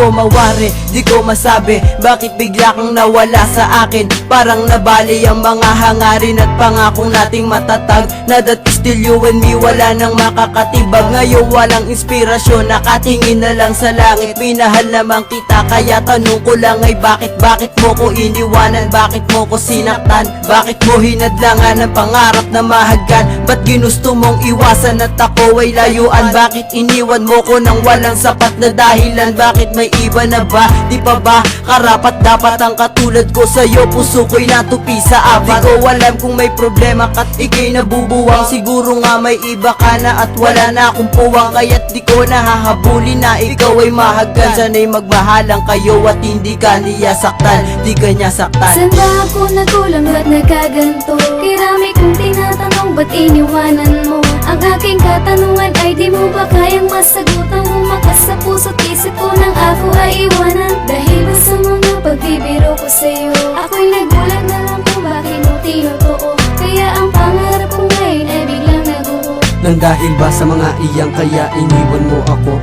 ko mawari, di ko masabi bakit bigla kang nawala sa akin. Parang nabali ang mga hangarin at pangakong nating matatag, na that is still you and me, wala nang makakatibag. Ngayon walang inspirasyon, nakatingin na lang sa langit. Minahal naman kita, kaya tanong ko lang ay bakit mo ko iniwanan, bakit mo ko sinaktan, bakit mo hinadlangan ang pangarap na mahagkan. Ba't ginusto mong iwasan at ako ay layuan, bakit iniwan mo ko nang walang sapat na dahilan. Bakit may iba na ba, di pa ba karapat dapat ang katulad ko sa'yo? Puso ko'y natupi sa apat, di ko alam kung may problema ka't ika'y nabubuwang. Siguro nga may iba ka na at wala na akong puwang, kaya't di ko nahahabulin na ikaw ay mahagkan. Sana'y magmahalang kayo at hindi ka niya saktan, di ka niya saktan. San ba ako nagkulang, ba't nagkaganto? Kirami kong tinatanong, ba't iniwanan mo? Ang aking katanungan ay di mo ba kayang masagutan? Umakas sa puso't isip ko nang ako ay iwanan. Dahil ba sa mga pagbibiro ko sa'yo, ako'y nagulat na lang kung bakit mo tinutoo. Kaya ang pangarap ko ngayon ay biglang naguho. Nang dahil ba sa mga iyang kaya iniwan mo ako?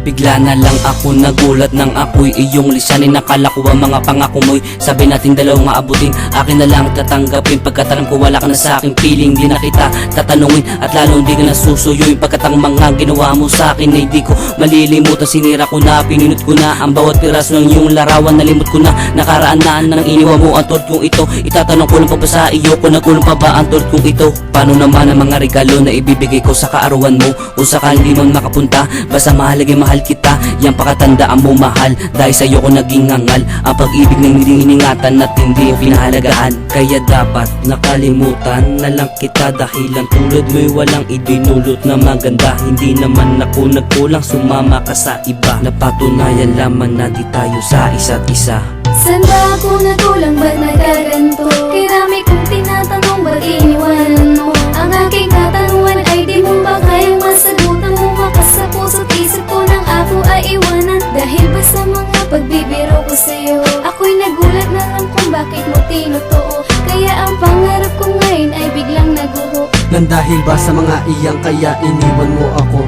Bigla na lang ako nagulat nang ako'y iyong lisanin. Nakala ko ang mga pangako mo'y sabi natin dalawang maabutin. Akin na lang tatanggapin pagkat alam ko wala ka na sa aking piling. Di na kita tatanungin at lalo di ka nasusuyuin, pagkat ang mga ginawa mo sa akin ay di ko malilimutan. Sinira ko na, pininot ko na ang bawat piraso ng iyong larawan. Nalimot ko na nakaraan na nang iniwan mo ang torт kong ito. Itatanong ko lang pa ba sa iyo kung nagkulang pa ba ang torт kong ito? Paano naman ang mga regalo na ibibigay ko sa kaarawan mo? Kung sakali di man makapunta, basta mahalaga mahal kita, yan pakatandaan mo mahal. Dahil sa'yo ko naging ngangal ang pag-ibig na hindi iningatan at hindi pinahalagaan. Kaya dapat nakalimutan na lang kita, dahilan tulad mo'y walang idinulot na maganda. Hindi naman ako nagkulang, sumama ka sa iba. Napatunayan lamang na di tayo sa isa't isa. San ba ako nagkulang, ba't nagkaganto? Kirami kong tinatanong, ba't iniwanan mo? Ang aking katanungan ay di mo ba kayang masagutan? Umakas sa puso't isip ko nang ako ay iwanan. Dahil ba sa mga pagbibiro ko sa'yo, ako'y nagulat na lang kung bakit mo tinutoo. Kaya ang pangarap ko ngayon ay biglang naguho. Nang dahil ba sa mga iyang kaya iniwan mo ako?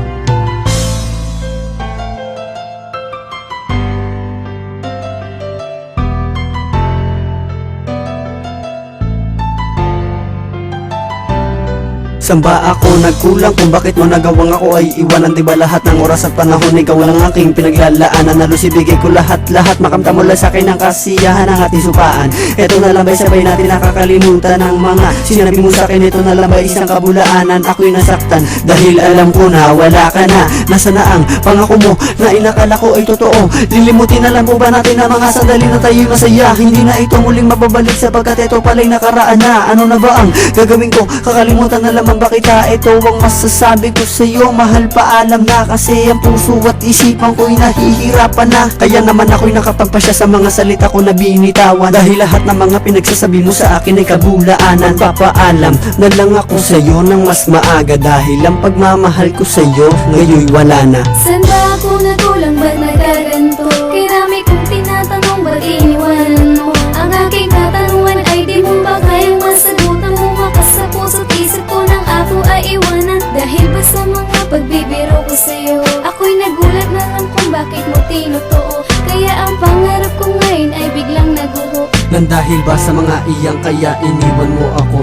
Saan ba ako nagkulang kung bakit mo nagawang ako ay iwanan? Diba lahat ng oras at panahon ikaw lang aking pinaglalaanan? Halos ibigay ko lahat-lahat, makamta mo lang sa akin ang kasiyahan ng ating supaan. Ito na lang ba'y sabay natin nakakalimutan ng mga sinabi mo sa akin? Ito na lang ba'y isang kabulaanan? Ako'y nasaktan dahil alam ko na wala ka na. Nasa na ang pangako mo na inakala ko ay totoo? Lilimutin na lang po ba natin ang mga sandali na tayo'y masaya? Hindi na ito muling mababalik sapagkat ito pala'y nakaraan na. Ano na ba ang gagawin ko? Kakalimutan na lamang ba kita? Ito ang masasabi ko sa'yo, mahal, paalam na. Kasi ang puso at isipan ko'y nahihirapan na. Kaya naman ako'y nakapagpasya sa mga salita ko na binitawan. Dahil lahat ng mga pinagsasabi mo sa akin ay kabulaanan. Papaalam na lang ako sa'yo ng mas maaga, dahil ang pagmamahal ko sa'yo ngayon'y wala na. San ba ako nagkulang, ba't nagkaganto? Kirami kong tinatanong, ba't iniwanan mo? Ang aking katanungan ay di mo ba kayang masagutan? Umakas sa puso't isip ko nang ako ay iwanan. Dahil ba sa mga pagbibiro ko sa'yo, ako'y nagulat na lang kung bakit mo tinutoo. Kaya ang pangarap ko ngayon ay biglang naguho. Nang dahil ba sa mga iyang kaya iniwan mo ako?